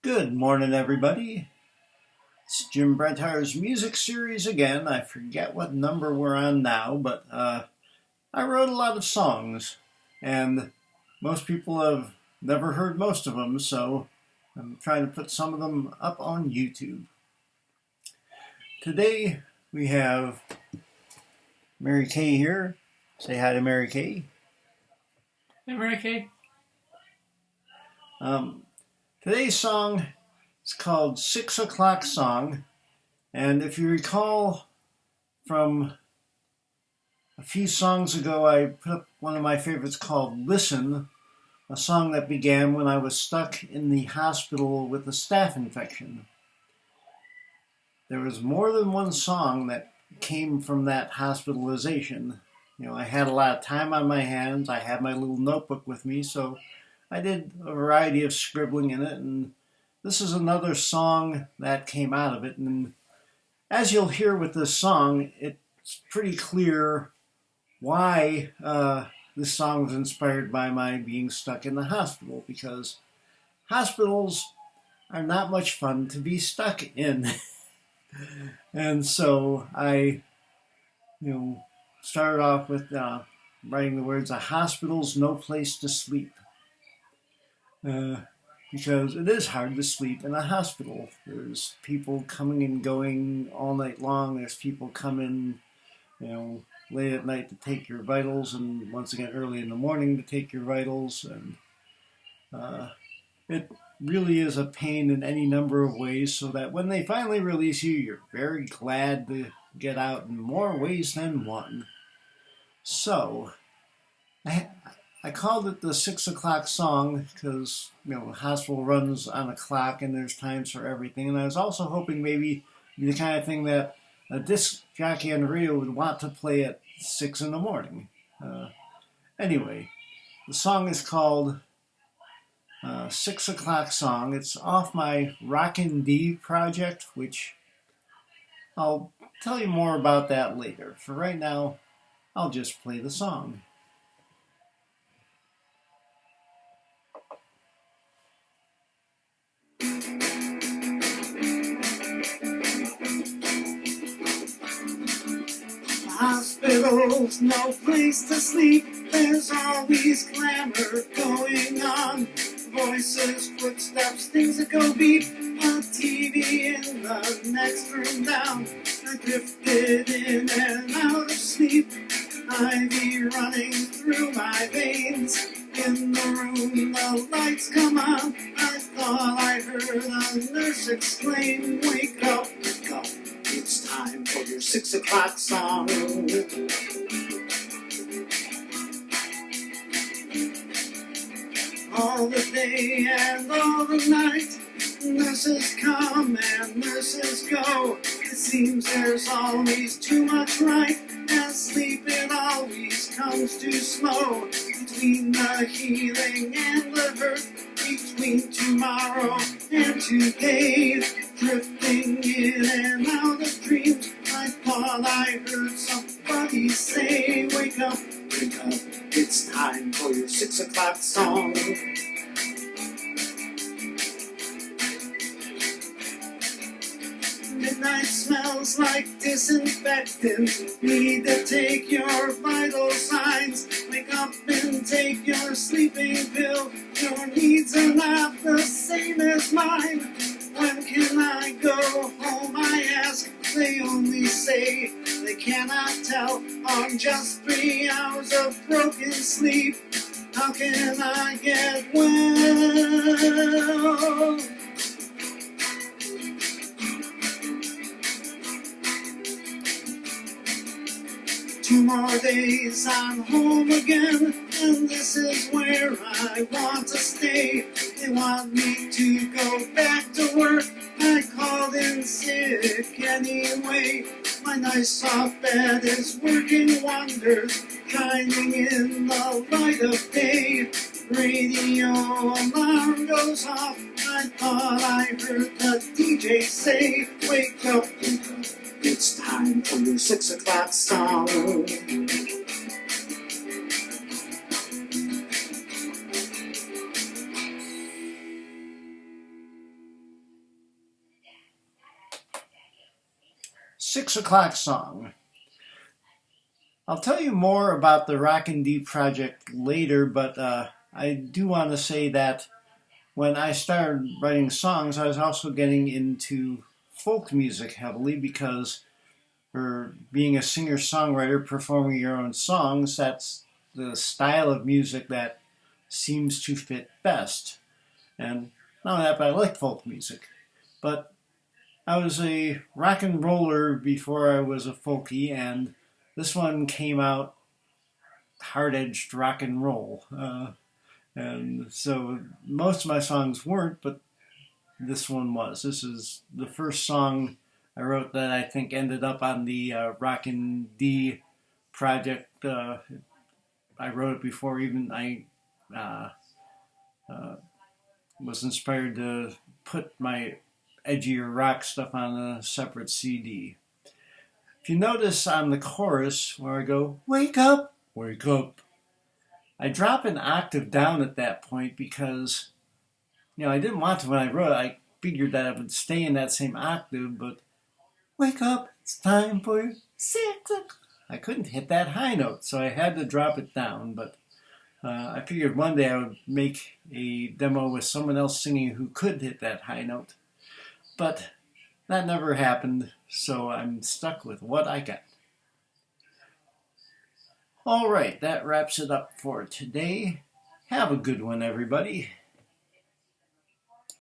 Good morning, everybody. It's Jim Brentheier's music series again. I forget what number we're on now, but I wrote a lot of songs, and most people have never heard most of them, so I'm trying to put some of them up on YouTube. Today we have Mary Kay here. Say hi to Mary Kay. Hey, Mary Kay. Today's song is called 6 O'Clock Song, and if you recall from a few songs ago, I put up one of my favorites called Listen, a song that began when I was stuck in the hospital with a staph infection. There was more than one song that came from that hospitalization. I had a lot of time on my hands. I had my little notebook with me, so I did a variety of scribbling in it, and this is another song that came out of it. And as you'll hear with this song, it's pretty clear why this song was inspired by my being stuck in the hospital, because hospitals are not much fun to be stuck in. And so I, started off with writing the words, "A hospital's no place to sleep." Because it is hard to sleep in a hospital. There's people coming and going all night long. There's people coming, late at night to take your vitals, and once again early in the morning to take your vitals. And it really is a pain in any number of ways, so that when they finally release you, you're very glad to get out in more ways than one. So I called it the 6 o'clock song because, the hospital runs on a clock and there's times for everything. And I was also hoping maybe the kind of thing that a disc jockey on the radio would want to play at 6 in the morning. Anyway, the song is called 6 O'Clock Song. It's off my Rockin' D project, which I'll tell you more about that later. For right now, I'll just play the song. Hospital's no place to sleep. There's always clamor going on. Voices, footsteps, things that go beep. A TV in the next room down. I drifted in and out of sleep. IV running through my veins. In the room, the lights come on. I thought I heard a nurse exclaim, "Wake up, wake up. It's time for your 6 o'clock song." All the day and all the night, nurses come and nurses go. It seems there's always too much right, and sleep it always comes too slow. Between the healing and the hurt, between tomorrow and today, drifting in and out of dreams, I thought I heard somebody say, "Wake up, wake up, it's time for your 6 o'clock song." Midnight smells like disinfectant. Need to take your vital signs. Wake up and take your sleeping pill. Your needs are not the same as mine. When can I go home, I ask. They only say they cannot tell on just 3 hours of broken sleep. How can I get well? 2 more days, I'm home again, and this is where I want to stay. They want me to go back to work. I called in sick anyway. My nice soft bed is working wonders, shining in the light of day. Radio alarm goes off. I thought I heard the DJ say, "Wake up, wake up. It's time for your 6 o'clock song." 6 o'clock song. I'll tell you more about the Rockin' D project later, but I do want to say that when I started writing songs, I was also getting into folk music heavily because for being a singer-songwriter, performing your own songs, that's the style of music that seems to fit best. And not only that, but I like folk music. But I was a rock and roller before I was a folkie, and this one came out hard-edged rock and roll. And so most of my songs weren't, but this one was. This is the first song I wrote that I think ended up on the Rockin' D project. I wrote it before even I was inspired to put my edgier rock stuff on a separate CD. If you notice on the chorus where I go, wake up, I drop an octave down at that point because, I didn't want to when I wrote it. I figured that I would stay in that same octave, but wake up, it's time for 6 o'clock. I couldn't hit that high note, so I had to drop it down, but I figured one day I would make a demo with someone else singing who could hit that high note. But that never happened, so I'm stuck with what I got. All right, that wraps it up for today. Have a good one, everybody.